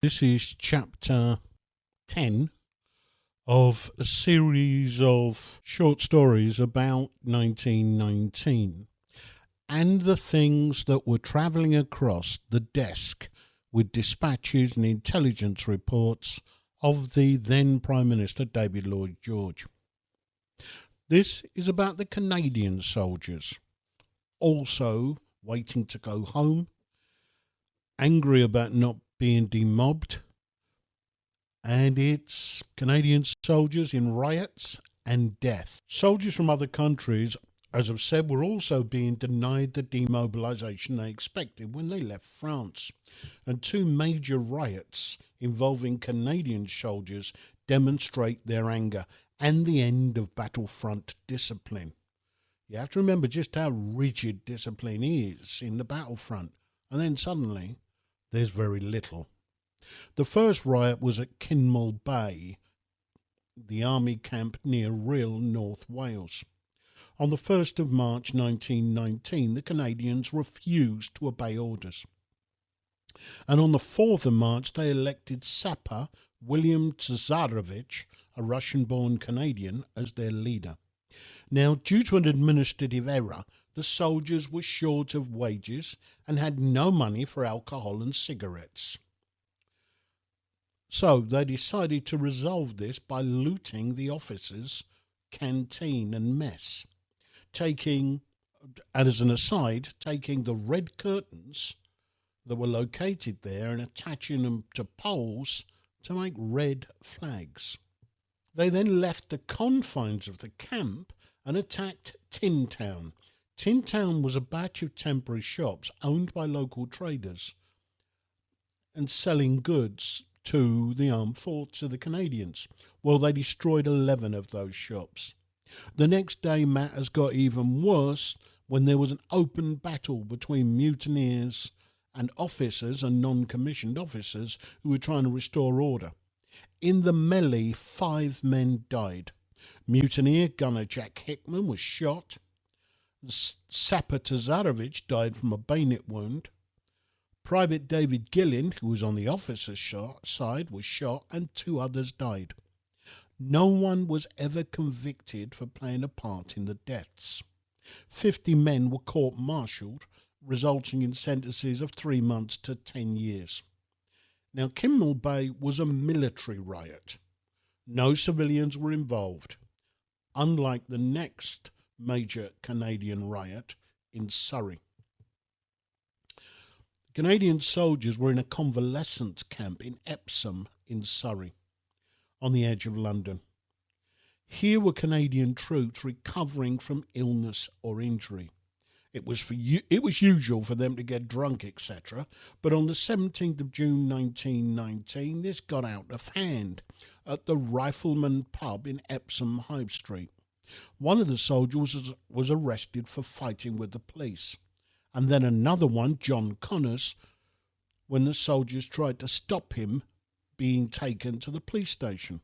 This is chapter 10 of a series of short stories about 1919 and the things that were travelling across the desk with dispatches and intelligence reports of the then Prime Minister David Lloyd George. This is about the Canadian soldiers, also waiting to go home, angry about not being demobbed, and it's Canadian soldiers in riots and death. Soldiers from other countries, as I've said, were also being denied the demobilisation they expected when they left France. And two major riots involving Canadian soldiers demonstrate their anger and the end of battlefront discipline. You have to remember just how rigid discipline is in the battlefront, and then suddenly there's very little. The first riot was at Kinmel Bay, the army camp near Rhyl, North Wales. On the 1st of March 1919, the Canadians refused to obey orders. And on the 4th of March, they elected Sapper William Tsarevich, a Russian-born Canadian, as their leader. Now, due to an administrative error, the soldiers were short of wages and had no money for alcohol and cigarettes. So they decided to resolve this by looting the officers' canteen and mess, taking the red curtains that were located there and attaching them to poles to make red flags. They then left the confines of the camp and attacked Tin Town. Tin Town was a batch of temporary shops owned by local traders and selling goods to the armed forces of the Canadians. Well, they destroyed 11 of those shops. The next day, matters got even worse when there was an open battle between mutineers and officers and non-commissioned officers who were trying to restore order. In the melee, 5 men died. Mutineer gunner Jack Hickman was shot. Sapper Tsarevich died from a bayonet wound. Private David Gillen, who was on the officer's side, was shot, and 2 others died. No one was ever convicted for playing a part in the deaths. 50 men were court-martialed, resulting in sentences of 3 months to 10 years. Now, Kinmel Bay was a military riot. No civilians were involved, unlike the next major Canadian riot in Surrey. Canadian soldiers were in a convalescent camp in Epsom in Surrey, on the edge of London. Here were Canadian troops recovering from illness or injury. It was usual for them to get drunk, etc., but on the 17th of June 1919, this got out of hand at the Rifleman pub in Epsom High Street. One of the soldiers was arrested for fighting with the police, and then another one, John Connors, when the soldiers tried to stop him being taken to the police station.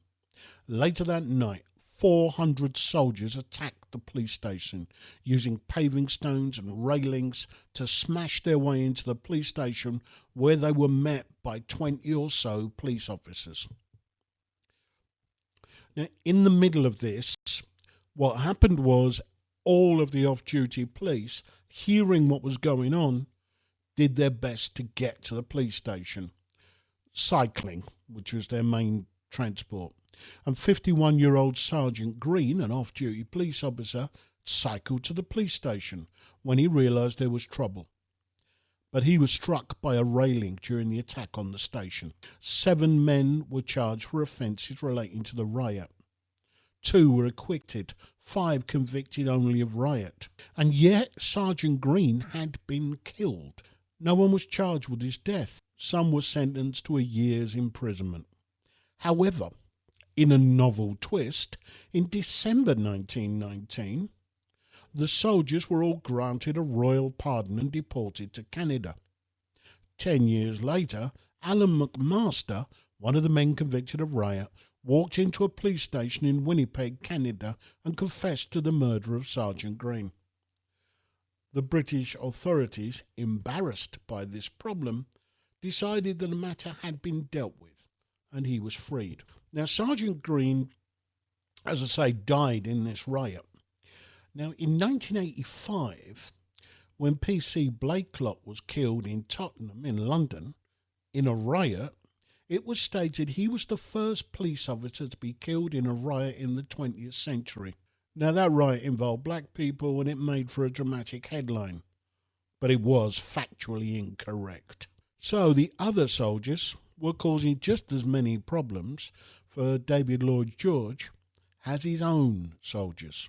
Later that night, 400 soldiers attacked the police station, using paving stones and railings to smash their way into the police station, where they were met by 20 or so police officers. Now, in the middle of this, what happened was all of the off-duty police, hearing what was going on, did their best to get to the police station, cycling, which was their main transport. And 51-year-old Sergeant Green, an off-duty police officer, cycled to the police station when he realised there was trouble. But he was struck by a railing during the attack on the station. 7 men were charged for offences relating to the riot. 2 were acquitted, 5 convicted only of riot. And yet Sergeant Green had been killed. No one was charged with his death. Some were sentenced to a year's imprisonment. However, in a novel twist, in December 1919, the soldiers were all granted a royal pardon and deported to Canada. 10 years later, Alan McMaster, one of the men convicted of riot, walked into a police station in Winnipeg, Canada, and confessed to the murder of Sergeant Green. The British authorities, embarrassed by this problem, decided that the matter had been dealt with, and he was freed. Now, Sergeant Green, as I say, died in this riot. Now, in 1985, when P.C. Blakelock was killed in Tottenham in London in a riot, it was stated he was the first police officer to be killed in a riot in the 20th century. Now, that riot involved black people and it made for a dramatic headline, but it was factually incorrect. So the other soldiers were causing just as many problems for David Lloyd George as his own soldiers.